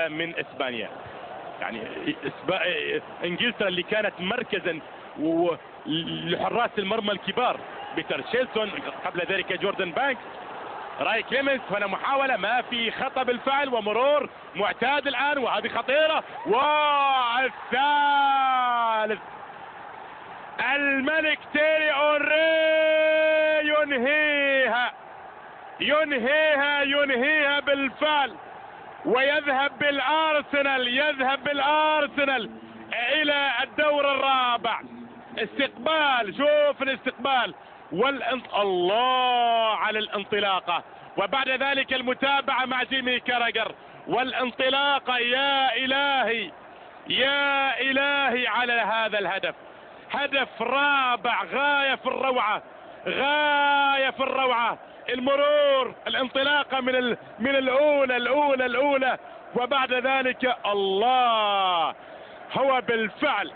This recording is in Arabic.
من اسبانيا. يعني انجلترا اللي كانت مركزا لحراس المرمى الكبار، بيتر شيلسون، قبل ذلك جوردن بانكس، راي كليمنز. هنا محاولة، ما في خطأ بالفعل، ومرور معتاد الآن، وهذه خطيرة. والثالث، الملك تيري اونري ينهيها بالفعل، ويذهب بالارسنال الى الدور الرابع. استقبال، شوف الاستقبال الله على الانطلاقة، وبعد ذلك المتابعة مع جيمي كاراجر والانطلاقة. يا إلهي على هذا الهدف، هدف رابع غاية في الروعة. المرور، الانطلاقة من الأولى، وبعد ذلك الله، هو بالفعل